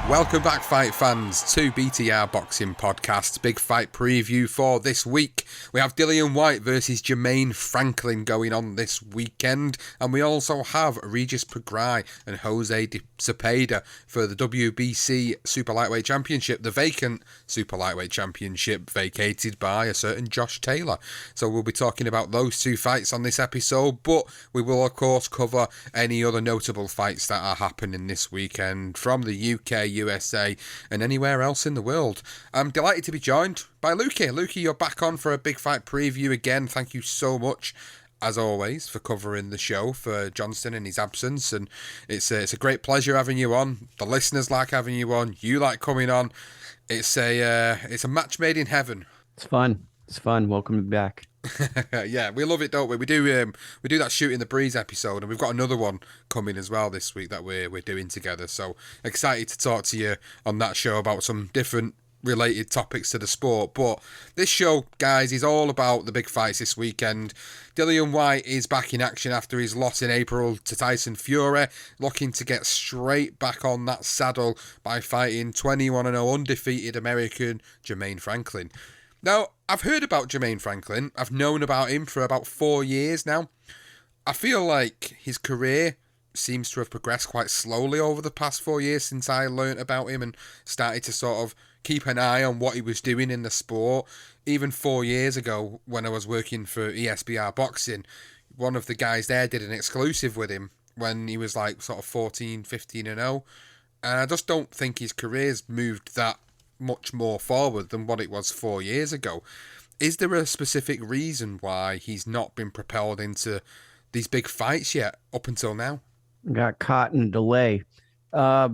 Welcome back, fight fans, to BTR Boxing Podcast. Big fight preview for this week. We have Dillian Whyte versus Jermaine Franklin going on this weekend, and we also have Regis Prograis and Jose Zepeda for the WBC Super Lightweight Championship, the vacant Super Lightweight Championship vacated by a certain Josh Taylor. So we'll be talking about those two fights on this episode, but we will of course cover any other notable fights that are happening this weekend from the UK, USA, and anywhere else in the world. I'm delighted to be joined by Lukie. Lukie, you're back on for a big fight preview again. Thank you so much, as always, for covering the show for Johnston in his absence, and it's a great pleasure having you on. The listeners like having you on. You like coming on. It's a match made in heaven. It's fun. It's fun. Welcome back. Yeah, we love it, don't we? We do that Shooting the Breeze episode, and we've got another one coming as well this week that we're doing together. So excited to talk to you on that show about some different related topics to the sport. But this show, guys, is all about the big fights this weekend. Dillian Whyte is back in action after his loss in April to Tyson Fury, looking to get straight back on that saddle by fighting 21-0 undefeated American Jermaine Franklin. Now, I've heard about Jermaine Franklin. I've known about him for about 4 years now. I feel like his career seems to have progressed quite slowly over the past 4 years since I learnt about him and started to sort of keep an eye on what he was doing in the sport. Even 4 years ago, when I was working for ESBR Boxing, one of the guys there did an exclusive with him when he was like sort of 14, 15-0. And I just don't think his career's moved that much more forward than what it was 4 years ago. Is there a specific reason why he's not been propelled into these big fights yet up until now? Got caught in a delay. I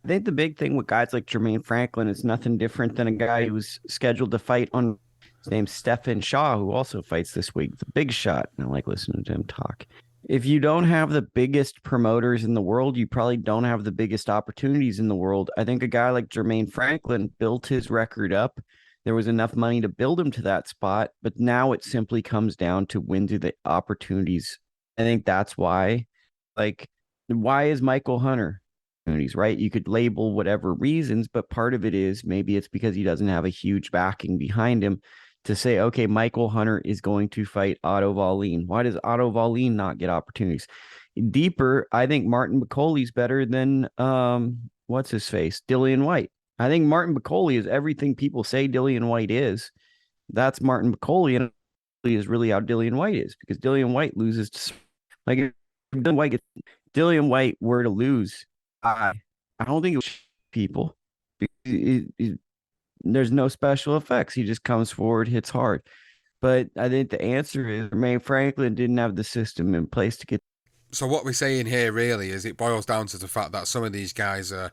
think the big thing with guys like Jermaine Franklin is nothing different than a guy who's scheduled to fight on. His name's Stephen Shaw, who also fights this week. The big shot. I like listening to him talk. If you don't have the biggest promoters in the world, you probably don't have the biggest opportunities in the world. I think a guy like Jermaine Franklin built his record up. There was enough money to build him to that spot, but now it simply comes down to when do the opportunities. I think that's why. Like, why is Michael Hunter opportunities, right? You could label whatever reasons, but part of it is maybe it's because he doesn't have a huge backing behind him to say, okay, Michael Hunter is going to fight Otto Wallin. Why does Otto Wallin not get opportunities? Deeper, I think Martin McCauley's better than what's his face? Dillian Whyte. I think Martin McCauley is everything people say Dillian Whyte is. That's Martin McCauley, and is really how Dillian Whyte is, because Dillian Whyte loses to, like, if Dillian Whyte were to lose, I don't think it was people. There's no special effects. He just comes forward, hits hard. But I think the answer is Jermaine Franklin didn't have the system in place to get. So what we're saying here really is it boils down to the fact that some of these guys are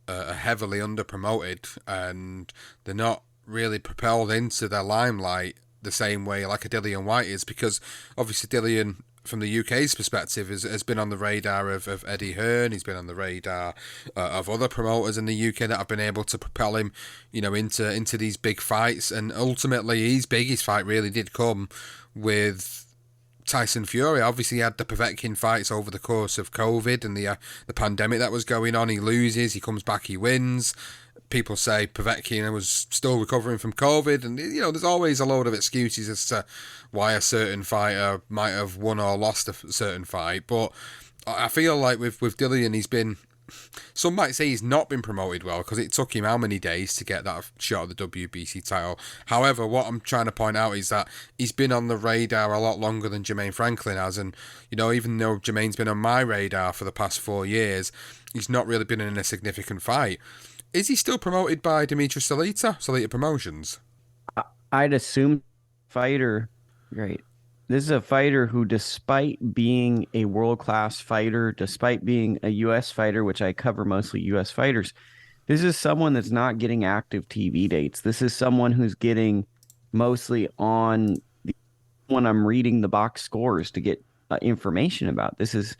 heavily under-promoted and they're not really propelled into their limelight the same way like a Dillian Whyte is, because obviously Dillian, from the UK's perspective, has been on the radar of Eddie Hearn. He's been on the radar of other promoters in the UK that have been able to propel him, into these big fights. And ultimately, his biggest fight really did come with Tyson Fury. Obviously, he had the Povetkin fights over the course of COVID and the pandemic that was going on. He loses, he comes back, he wins. People say Povetkin was still recovering from COVID, and there's always a load of excuses as to why a certain fighter might have won or lost a certain fight. But I feel like with Dillian, he's been, some might say he's not been promoted well because it took him how many days to get that shot at the WBC title. However, what I'm trying to point out is that he's been on the radar a lot longer than Jermaine Franklin has, and even though Jermaine's been on my radar for the past 4 years, he's not really been in a significant fight. Is he still promoted by Dimitri Salita Promotions? I'd assume fighter. Great. This is a fighter who, despite being a world-class fighter, despite being a U.S. fighter, which I cover mostly U.S. fighters, this is someone that's not getting active TV dates. This is someone who's getting mostly on when I'm reading the box scores to get information about. This is,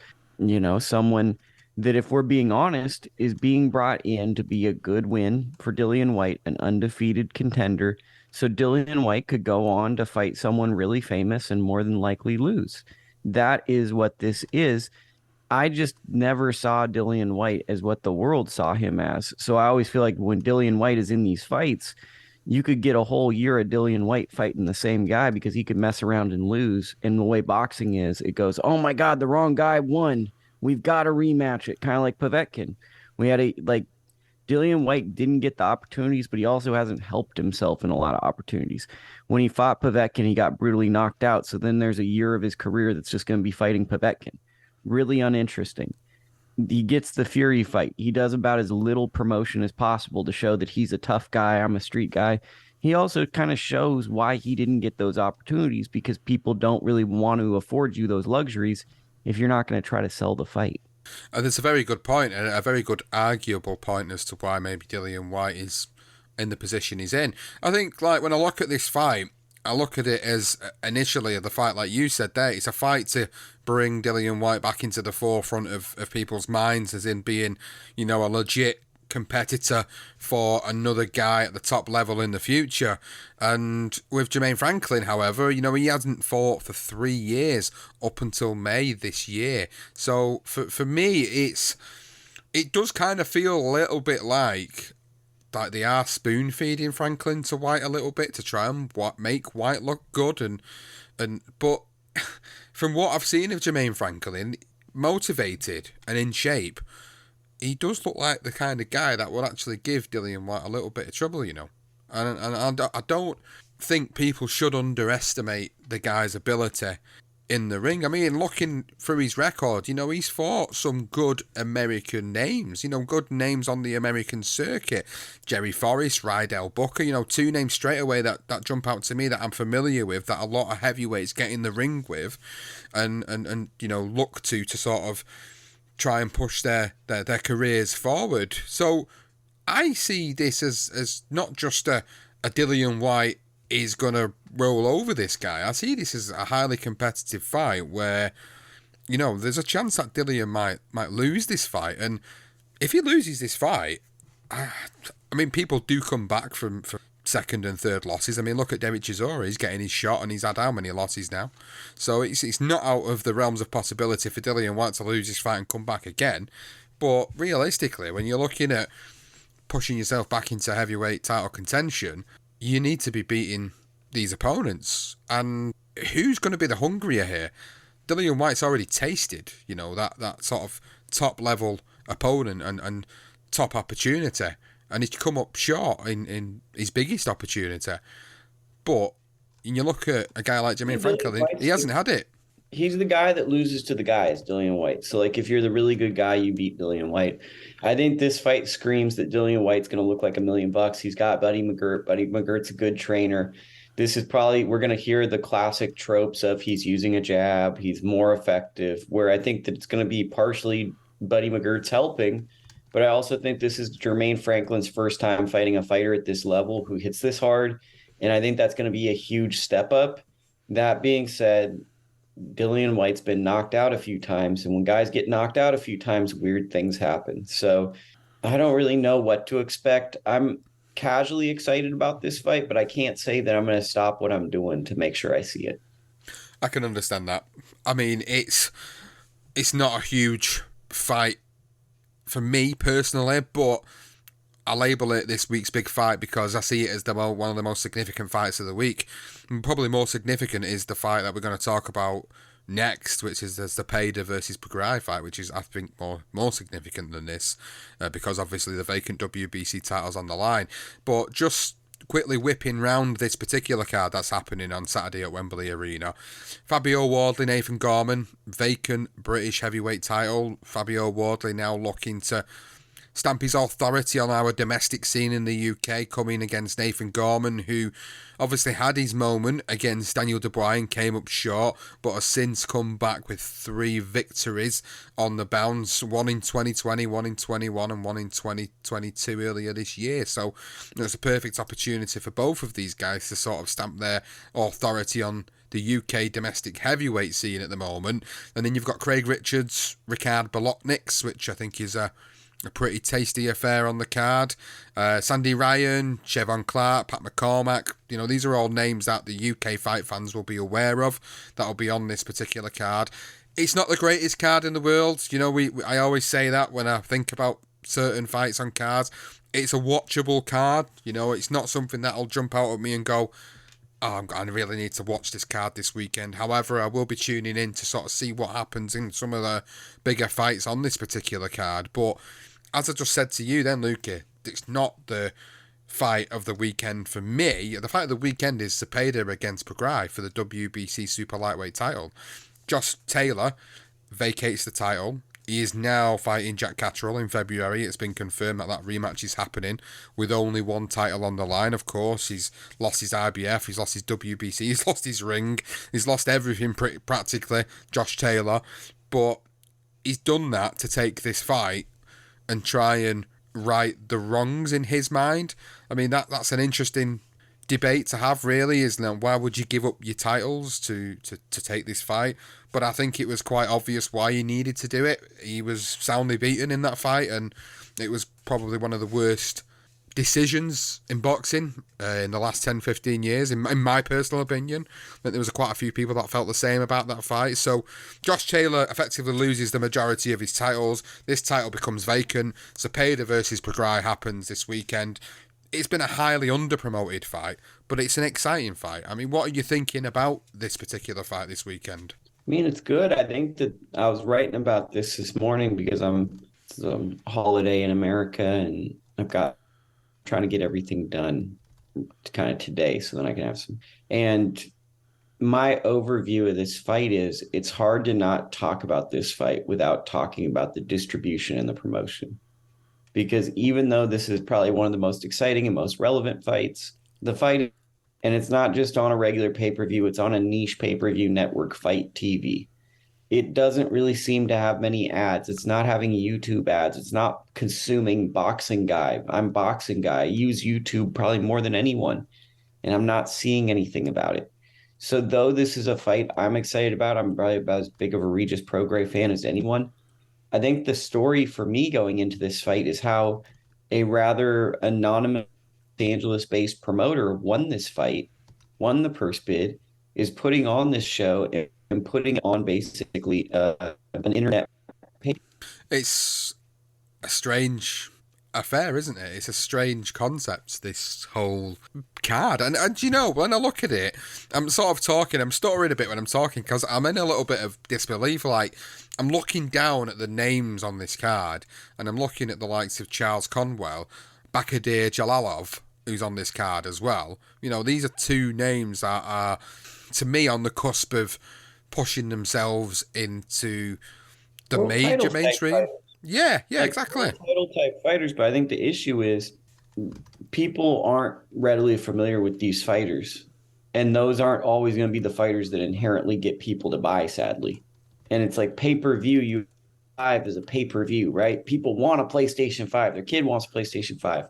someone that, if we're being honest, is being brought in to be a good win for Dillian Whyte, an undefeated contender. So Dillian Whyte could go on to fight someone really famous and more than likely lose. That is what this is. I just never saw Dillian Whyte as what the world saw him as. So I always feel like when Dillian Whyte is in these fights, you could get a whole year of Dillian Whyte fighting the same guy because he could mess around and lose. And the way boxing is, it goes, oh my God, the wrong guy won. We've got to rematch it. Kind of like Povetkin. We had a like Dillian Whyte didn't get the opportunities, but he also hasn't helped himself in a lot of opportunities. When he fought Povetkin, he got brutally knocked out. So then there's a year of his career that's just going to be fighting Povetkin. Really uninteresting. He gets the Fury fight. He does about as little promotion as possible to show that he's a tough guy. I'm a street guy. He also kind of shows why he didn't get those opportunities because people don't really want to afford you those luxuries if you're not going to try to sell the fight. And it's a very good point, and a very good arguable point as to why maybe Dillian Whyte is in the position he's in. I think, like, when I look at this fight, I look at it as initially the fight, like you said there, it's a fight to bring Dillian Whyte back into the forefront of people's minds as in being, you know, a legit competitor for another guy at the top level in the future. And with Jermaine Franklin, however, you know, he hasn't fought for 3 years up until May this year. So for me, it does kind of feel a little bit like they are spoon feeding Franklin to Whyte a little bit to try and make Whyte look good, but from what I've seen of Jermaine Franklin, motivated and in shape, he does look like the kind of guy that would actually give Dillian Whyte a little bit of trouble, you know. And I don't think people should underestimate the guy's ability in the ring. I mean, looking through his record, you know, he's fought some good American names, you know, good names on the American circuit. Jerry Forrest, Rydell Booker, you know, 2 names straight away that jump out to me that I'm familiar with, that a lot of heavyweights get in the ring with and you know, look to sort of try and push their careers forward. So I see this as not just a Dillian Whyte is going to roll over this guy. I see this as a highly competitive fight where, you know, there's a chance that Dillian might lose this fight. And if he loses this fight, I mean, people do come back from second and third losses. I mean, look at Derek Chisora. He's getting his shot and he's had how many losses now? So it's not out of the realms of possibility for Dillian Whyte to lose this fight and come back again. But realistically, when you're looking at pushing yourself back into heavyweight title contention, you need to be beating these opponents. And who's going to be the hungrier here? Dillian Whyte's already tasted, you know, that sort of top level opponent and top opportunity. And he's come up short in his biggest opportunity. But when you look at a guy like Jermaine Franklin, he hasn't had it. He's the guy that loses to the guys, Dillian Whyte. So, like, if you're the really good guy, you beat Dillian Whyte. I think this fight screams that Dillian Whyte's going to look like $1 million. He's got Buddy McGirt. Buddy McGirt's a good trainer. This is probably, we're going to hear the classic tropes of he's using a jab, he's more effective, where I think that it's going to be partially Buddy McGirt's helping. But I also think this is Jermaine Franklin's first time fighting a fighter at this level who hits this hard. And I think that's going to be a huge step up. That being said, Dillian Whyte's been knocked out a few times. And when guys get knocked out a few times, weird things happen. So I don't really know what to expect. I'm casually excited about this fight, but I can't say that I'm going to stop what I'm doing to make sure I see it. I can understand that. I mean, it's not a huge fight for me personally, but I label it this week's big fight because I see it as one of the most significant fights of the week. And probably more significant is the fight that we're going to talk about next, which is the Zepeda versus Prograis fight, which is, I think, more significant than this because obviously the vacant WBC title's on the line. But just quickly whipping round this particular card that's happening on Saturday at Wembley Arena. Fabio Wardley, Nathan Gorman, vacant British heavyweight title. Fabio Wardley now looking to stamp his authority on our domestic scene in the UK, coming against Nathan Gorman, who obviously had his moment against Daniel Dubois and came up short, but has since come back with 3 victories on the bounce, one in 2020, one in 21, and one in 2022 earlier this year. So it's a perfect opportunity for both of these guys to sort of stamp their authority on the UK domestic heavyweight scene at the moment. And then you've got Craig Richards, Ricard Bolotniks, which I think is a pretty tasty affair on the card. Sandy Ryan, Chevon Clark, Pat McCormack. You know, these are all names that the UK fight fans will be aware of. That'll be on this particular card. It's not the greatest card in the world. You know, I always say that when I think about certain fights on cards. It's a watchable card. You know, it's not something that'll jump out at me and go, oh, I really need to watch this card this weekend. However, I will be tuning in to sort of see what happens in some of the bigger fights on this particular card. But as I just said to you then, Lukie, it's not the fight of the weekend for me. The fight of the weekend is Zepeda against Prograis for the WBC Super Lightweight title. Josh Taylor vacates the title. He is now fighting Jack Catterall in February. It's been confirmed that rematch is happening with only one title on the line, of course. He's lost his IBF, he's lost his WBC, he's lost his ring, he's lost everything practically, Josh Taylor. But he's done that to take this fight and try and right the wrongs in his mind. I mean, that's an interesting debate to have, really, is now why would you give up your titles to take this fight? But I think it was quite obvious why he needed to do it. He was soundly beaten in that fight, and it was probably one of the worst decisions in boxing in the last 10-15 years, in my personal opinion. I think there was quite a few people that felt the same about that fight. So Josh Taylor effectively loses the majority of his titles. This title becomes vacant. Zepeda versus Prograis happens this weekend. It's been a highly under-promoted fight, but it's an exciting fight. I mean, what are you thinking about this particular fight this weekend? I mean, it's good. I think that I was writing about this morning because it's a holiday in America, and I've got trying to get everything done kind of today so then I can have some. And my overview of this fight is it's hard to not talk about this fight without talking about the distribution and the promotion. Because even though this is probably one of the most exciting and most relevant fights, the fight, and it's not just on a regular pay-per-view, it's on a niche pay-per-view network, Fight TV. It doesn't really seem to have many ads. It's not having YouTube ads. It's not consuming Boxing Guy. I'm Boxing Guy. I use YouTube probably more than anyone, and I'm not seeing anything about it. So though this is a fight I'm excited about, I'm probably about as big of a Regis Prograis fan as anyone. I think the story for me going into this fight is how a rather anonymous Los Angeles-based promoter won this fight, won the purse bid, is putting on this show and putting on basically an internet page. It's a strange affair, isn't it? It's a strange concept, this whole card. And you know, when I look at it, I'm stuttering a bit when I'm talking because I'm in a little bit of disbelief. Like, I'm looking down at the names on this card, and I'm looking at the likes of Charles Conwell, Bakadir Jalalov, who's on this card as well. You know, these are two names that are, to me, on the cusp of pushing themselves into the major mainstream. Yeah, exactly. Title type fighters, but I think the issue is people aren't readily familiar with these fighters, and those aren't always going to be the fighters that inherently get people to buy, sadly. And it's like pay-per-view, you 5 is a pay-per-view, right? People want a PlayStation 5. Their kid wants a PlayStation 5.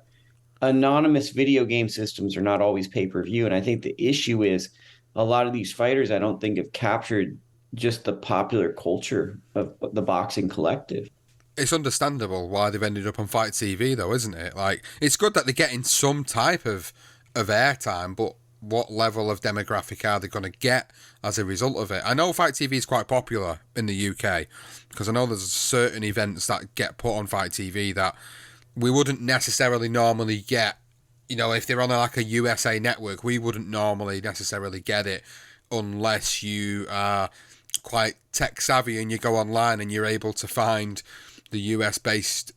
Anonymous video game systems are not always pay-per-view, and I think the issue is a lot of these fighters I don't think have captured just the popular culture of the boxing collective. It's understandable why they've ended up on Fight TV, though, isn't it? Like, it's good that they're getting some type of airtime, but what level of demographic are they going to get as a result of it? I know Fight TV is quite popular in the UK, because I know there's certain events that get put on Fight TV that we wouldn't necessarily normally get. You know, if they're on like a USA network, we wouldn't normally necessarily get it unless you are quite tech savvy and you go online and you're able to find the US-based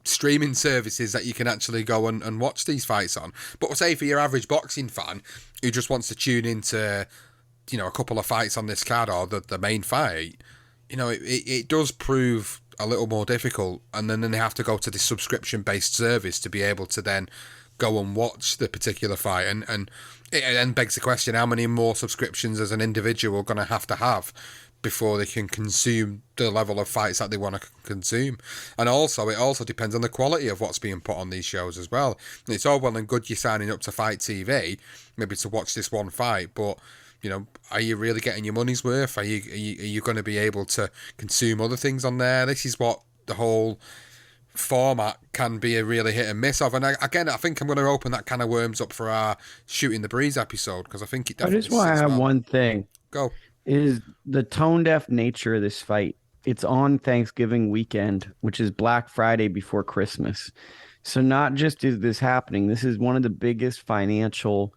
streaming services that you can actually go and watch these fights on. But say for your average boxing fan who just wants to tune into, you know, a couple of fights on this card or the main fight, you know, it does prove a little more difficult, and then they have to go to this subscription-based service to be able to then go and watch the particular fight, and it then begs the question, how many more subscriptions as an individual going to have before they can consume the level of fights that they want to consume. And also, it also depends on the quality of what's being put on these shows as well. It's all well and good you signing up to Fight TV, maybe to watch this one fight, but, you know, are you really getting your money's worth? Are you going to be able to consume other things on there? This is what the whole format can be a really hit and miss of. And I think I'm going to open that can of worms up for our Shooting the Breeze episode, because I think it definitely... I just want to have one thing. Go. is the tone deaf nature of this fight. It's on Thanksgiving weekend, which is Black Friday before Christmas. So not just is this happening, this is one of the biggest financial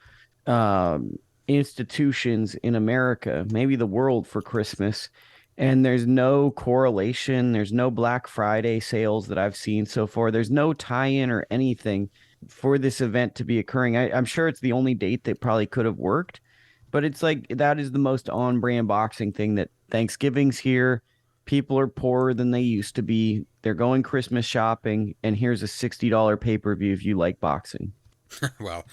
institutions in America, maybe the world, for Christmas. And there's no correlation. There's no Black Friday sales that I've seen so far. There's no tie-in or anything for this event to be occurring. I'm sure it's the only date that probably could have worked, but it's like that is the most on-brand boxing thing, that Thanksgiving's here. People are poorer than they used to be. They're going Christmas shopping, and here's a $60 pay-per-view if you like boxing. Well,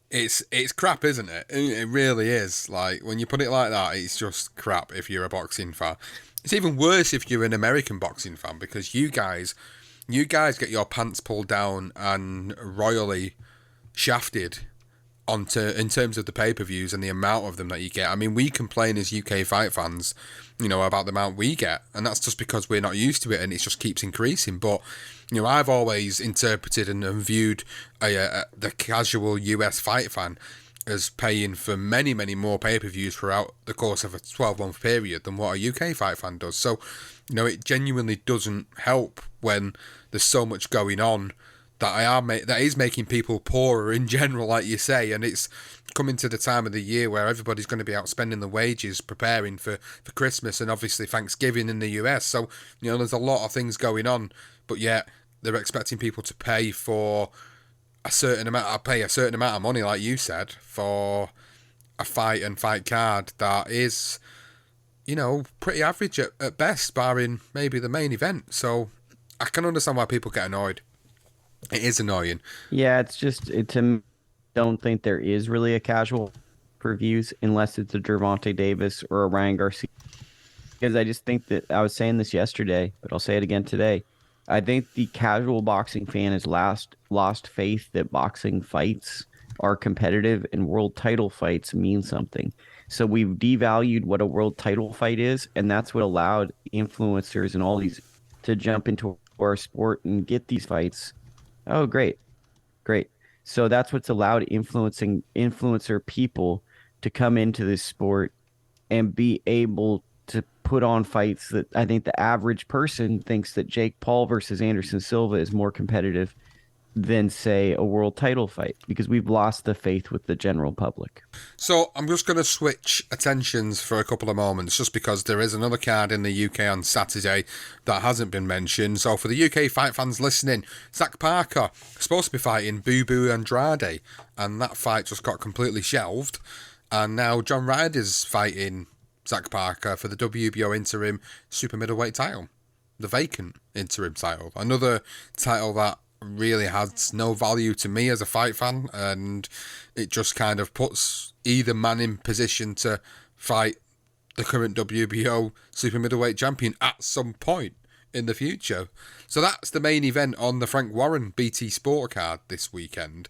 it's crap, isn't it? It really is. Like, when you put it like that, it's just crap if you're a boxing fan. It's even worse if you're an American boxing fan, because you guys get your pants pulled down and royally shafted onto in terms of the pay-per-views and the amount of them that you get. I mean, we complain as UK fight fans, about the amount we get, and that's just because we're not used to it, and it just keeps increasing. But I've always interpreted and viewed the casual US fight fan as paying for many, many more pay-per-views throughout the course of a 12-month period than what a UK fight fan does. So, it genuinely doesn't help when there's so much going on that is making people poorer in general, like you say, and it's coming to the time of the year where everybody's going to be out spending the wages preparing for Christmas and obviously Thanksgiving in the US. So, there's a lot of things going on, but yet they're expecting people to pay for a certain amount of money, like you said, for a fight and fight card that is, pretty average at best, barring maybe the main event. So I can understand why people get annoyed. It is annoying. Yeah, it's just don't think there is really a casual reviews unless it's a Gervonta Davis or a Ryan Garcia. Because I just think that I was saying this yesterday, but I'll say it again today. I think the casual boxing fan has lost faith that boxing fights are competitive and world title fights mean something. So we've devalued what a world title fight is, and that's what allowed influencers and all these to jump into our sport and get these fights. Oh, great. Great. So that's what's allowed influencer people to come into this sport and be able to put on fights that I think the average person thinks that Jake Paul versus Anderson Silva is more competitive than, say, a world title fight, because we've lost the faith with the general public. So I'm just going to switch attentions for a couple of moments, just because there is another card in the UK on Saturday that hasn't been mentioned. So for the UK fight fans listening, Zach Parker is supposed to be fighting Boo Boo Andrade, and that fight just got completely shelved. And now John Ryder's fighting Zach Parker for the WBO interim super middleweight title, the vacant interim title. Another title that really has no value to me as a fight fan, and it just kind of puts either man in position to fight the current WBO super middleweight champion at some point in the future. So that's the main event on the Frank Warren BT Sport card this weekend.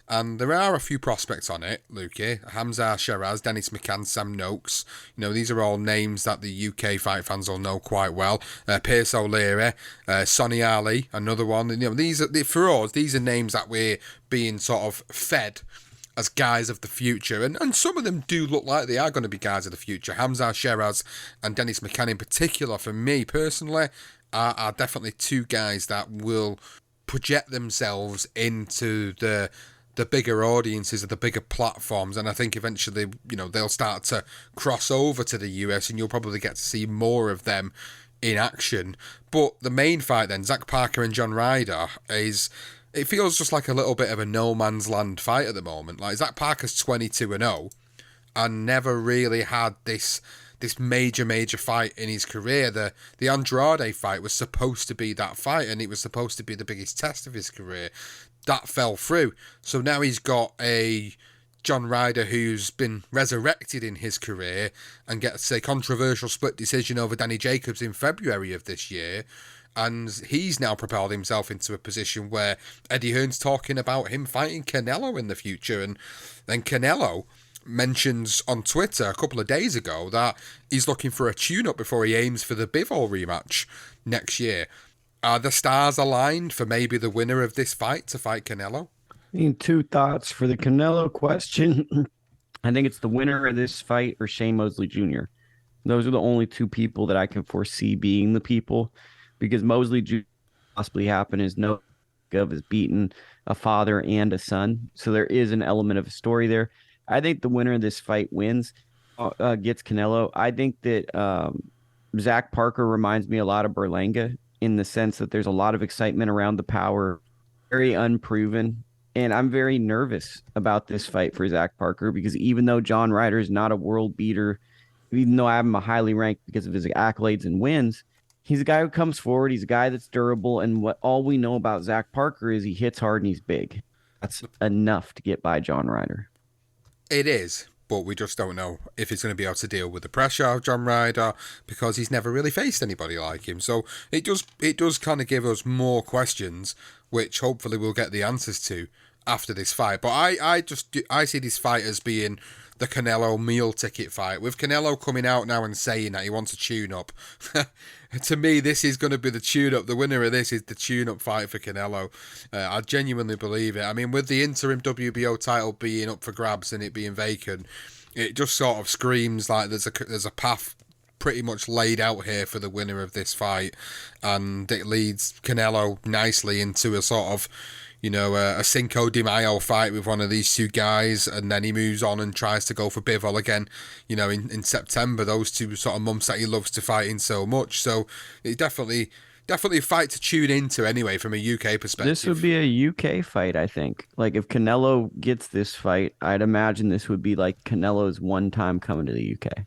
And there are a few prospects on it, Lukie. Hamza Shiraz, Dennis McCann, Sam Noakes. These are all names that the UK fight fans will know quite well. Pierce O'Leary, Sonny Ali, another one. These are, for us, these are names that we're being sort of fed as guys of the future. And some of them do look like they are going to be guys of the future. Hamza Shiraz and Dennis McCann in particular, for me personally, are definitely two guys that will project themselves into the bigger audiences of the bigger platforms, and I think eventually, they'll start to cross over to the US, and you'll probably get to see more of them in action. But the main fight then, Zach Parker and John Ryder, it feels just like a little bit of a no man's land fight at the moment. Like, Zach Parker's 22-0 and never really had this major fight in his career. The Andrade fight was supposed to be that fight, and it was supposed to be the biggest test of his career. That fell through. So now he's got a John Ryder who's been resurrected in his career and gets a controversial split decision over Danny Jacobs in February of this year. And he's now propelled himself into a position where Eddie Hearn's talking about him fighting Canelo in the future. And then Canelo mentions on Twitter a couple of days ago that he's looking for a tune-up before he aims for the Bivol rematch next year. Are the stars aligned for maybe the winner of this fight to fight Canelo? Two thoughts for the Canelo question. I think it's the winner of this fight or Shane Mosley Jr. Those are the only two people that I can foresee being the people, because Mosley Jr. possibly happen is no of has beaten a father and a son. So there is an element of a story there. I think the winner of this fight wins, gets Canelo. I think that Zach Parker reminds me a lot of Berlanga in the sense that there's a lot of excitement around the power, very unproven. And I'm very nervous about this fight for Zach Parker because even though John Ryder is not a world beater, even though I have him a highly ranked because of his accolades and wins, he's a guy who comes forward. He's a guy that's durable. And what all we know about Zach Parker is he hits hard and he's big. That's enough to get by John Ryder. It is, but we just don't know if he's going to be able to deal with the pressure of John Ryder because he's never really faced anybody like him. So it does kind of give us more questions, which hopefully we'll get the answers to after this fight. But I see this fight as being the Canelo meal ticket fight, with Canelo coming out now and saying that he wants a tune-up. To me, this is going to be the tune-up. The winner of this is the tune-up fight for Canelo. I genuinely believe it. I mean, with the interim WBO title being up for grabs and it being vacant, it just sort of screams like there's a path pretty much laid out here for the winner of this fight, and it leads Canelo nicely into a sort of, a Cinco de Mayo fight with one of these two guys, and then he moves on and tries to go for Bivol again, in September, those two sort of months that he loves to fight in so much. So it definitely a fight to tune into anyway from a UK perspective. This would be a UK fight, I think. Like if Canelo gets this fight, I'd imagine this would be like Canelo's one time coming to the UK.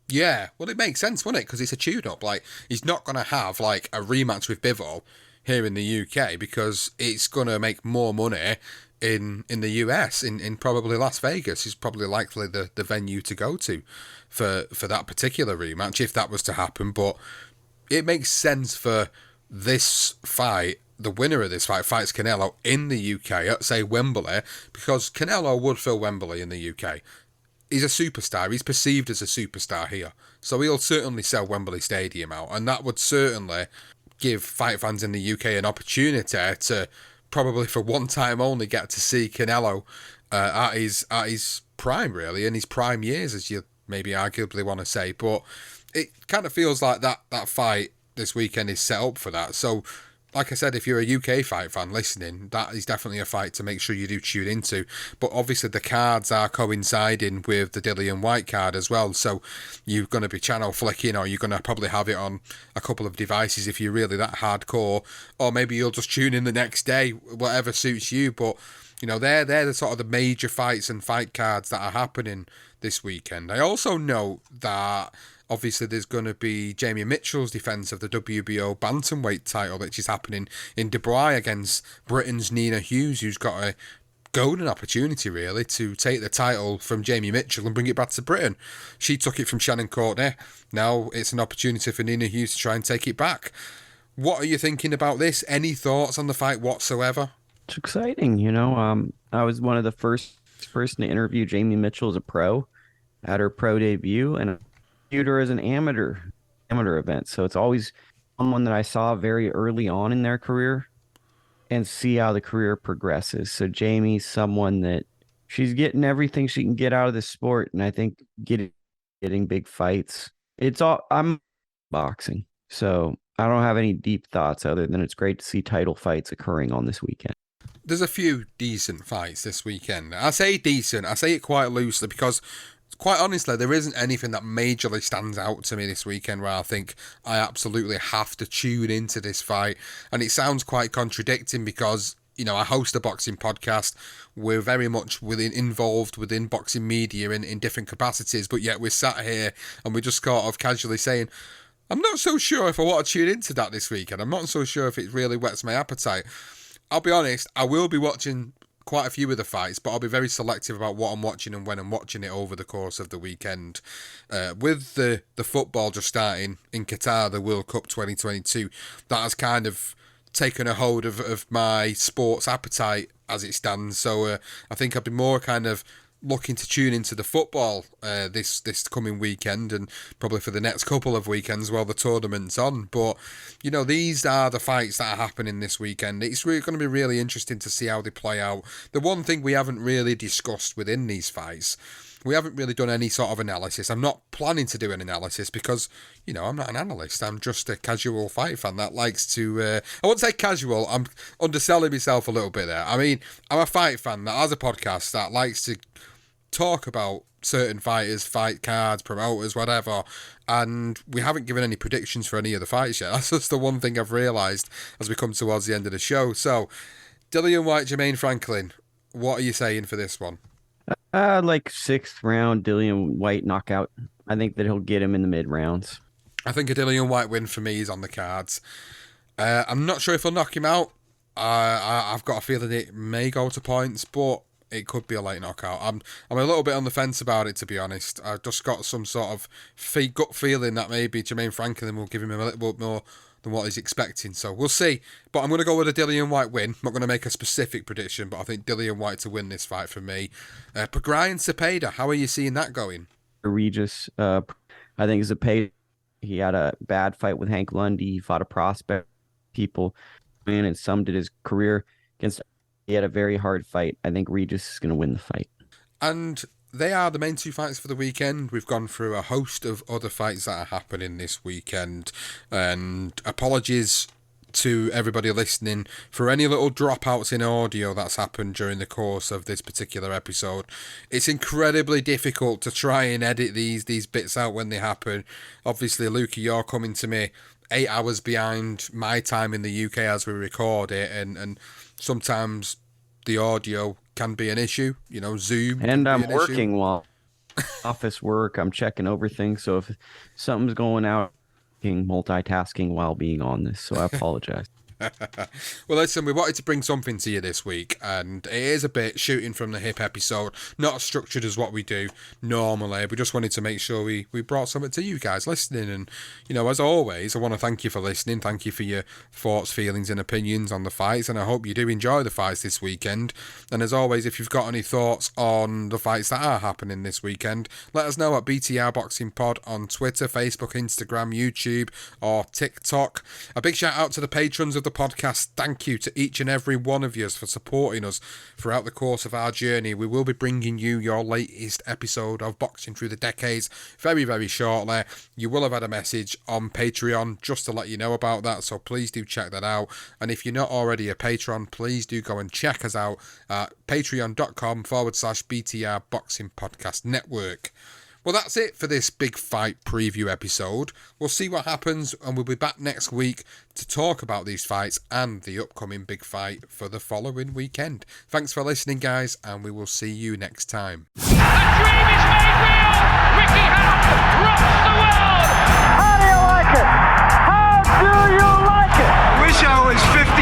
Yeah, well, it makes sense, wouldn't it? Because it's a tune-up. Like, he's not going to have, like, a rematch with Bivol here in the UK because it's going to make more money in the US, in probably Las Vegas is probably likely the venue to go to for that particular rematch, if that was to happen. But it makes sense for this fight, the winner of this fight fights Canelo in the UK at, say, Wembley, because Canelo would fill Wembley in the UK. He's a superstar. He's perceived as a superstar here. So he'll certainly sell Wembley Stadium out. And that would certainly give fight fans in the UK an opportunity to probably for one time only get to see Canelo at his prime, really, in his prime years, as you maybe arguably want to say. But it kind of feels like that fight this weekend is set up for that. So, like I said, if you're a UK fight fan listening, that is definitely a fight to make sure you do tune into. But obviously the cards are coinciding with the Dillian Whyte card as well. So you're going to be channel flicking, or you're going to probably have it on a couple of devices if you're really that hardcore. Or maybe you'll just tune in the next day, whatever suits you. But, they're the sort of the major fights and fight cards that are happening this weekend. I also know that obviously there's going to be Jamie Mitchell's defence of the WBO bantamweight title, which is happening in Dubai against Britain's Nina Hughes, who's got a golden opportunity, really, to take the title from Jamie Mitchell and bring it back to Britain. She took it from Shannon Courtney. Now it's an opportunity for Nina Hughes to try and take it back. What are you thinking about this? Any thoughts on the fight whatsoever? It's exciting, I was one of the first person to interview Jamie Mitchell as a pro at her pro debut, and I viewed her as an amateur event. So it's always someone that I saw very early on in their career and see how the career progresses. So Jamie's someone that she's getting everything she can get out of the sport, and I think getting big fights. I'm boxing, so I don't have any deep thoughts other than it's great to see title fights occurring on this weekend. There's a few decent fights this weekend. I say decent, I say it quite loosely because, quite honestly, there isn't anything that majorly stands out to me this weekend where I think I absolutely have to tune into this fight. And it sounds quite contradicting because, I host a boxing podcast. We're very much involved within boxing media in different capacities, but yet we're sat here and we're just sort of casually saying, I'm not so sure if I want to tune into that this weekend. I'm not so sure if it really whets my appetite. I'll be honest, I will be watching quite a few of the fights, but I'll be very selective about what I'm watching and when I'm watching it over the course of the weekend. With the football just starting in Qatar, the World Cup 2022, that has kind of taken a hold of my sports appetite as it stands. So I think I'll be more kind of looking to tune into the football this coming weekend, and probably for the next couple of weekends while the tournament's on. But these are the fights that are happening this weekend. It's really going to be really interesting to see how they play out. The one thing we haven't really discussed within these fights we haven't really done any sort of analysis. I'm not planning to do an analysis because, I'm not an analyst. I'm just a casual fight fan that likes to, I wouldn't say casual, I'm underselling myself a little bit there. I mean, I'm a fight fan that has a podcast that likes to talk about certain fighters, fight cards, promoters, whatever, and we haven't given any predictions for any of the fights yet. That's just the one thing I've realised as we come towards the end of the show. So, Dillian Whyte, Jermaine Franklin, what are you saying for this one? Like 6th round, Dillian Whyte knockout. I think that he'll get him in the mid rounds. I think a Dillian Whyte win for me is on the cards. I'm not sure if he'll knock him out. I've got a feeling it may go to points, but it could be a late knockout. I'm a little bit on the fence about it, to be honest. I've just got some sort of gut feeling that maybe Jermaine Franklin will give him a little bit more than what he's expecting. So we'll see. But I'm going to go with a Dillian Whyte win. I'm not going to make a specific prediction, but I think Dillian Whyte to win this fight for me. Prograis and Zepeda, how are you seeing that going? Regis, I think Zepeda, he had a bad fight with Hank Lundy. He fought a prospect, people, and summed his career against. He had a very hard fight. I think Regis is going to win the fight. And they are the main 2 fights for the weekend. We've gone through a host of other fights that are happening this weekend. And apologies to everybody listening for any little dropouts in audio that's happened during the course of this particular episode. It's incredibly difficult to try and edit these bits out when they happen. Obviously, Lukie, you're coming to me 8 hours behind my time in the UK as we record it, and sometimes the audio can be an issue, Zoom. And I'm working while office work. I'm checking over things. So if something's going out, multitasking while being on this. So I apologize. Well, listen, we wanted to bring something to you this week, and it is a bit shooting from the hip episode, not as structured as what we do normally. We just wanted to make sure we brought something to you guys listening, and as always, I want to thank you for listening. Thank you for your thoughts, feelings and opinions on the fights, and I hope you do enjoy the fights this weekend. And as always, if you've got any thoughts on the fights that are happening this weekend, let us know at BTR Boxing Pod on Twitter, Facebook, Instagram, YouTube or TikTok. A big shout out to the patrons of the podcast. Thank you to each and every one of you for supporting us throughout the course of our journey. We will be bringing you your latest episode of Boxing Through the Decades very, very shortly. You will have had a message on Patreon just to let you know about that, so please do check that out. And if you're not already a patron, please do go and check us out at patreon.com/BTR Boxing Podcast Network. Well, that's it for this big fight preview episode. We'll see what happens, and we'll be back next week to talk about these fights and the upcoming big fight for the following weekend. Thanks for listening, guys, and we will see you next time. The dream is made real! Ricky Hatton rocks the world! How do you like it? How do you like it? Wish I was 50.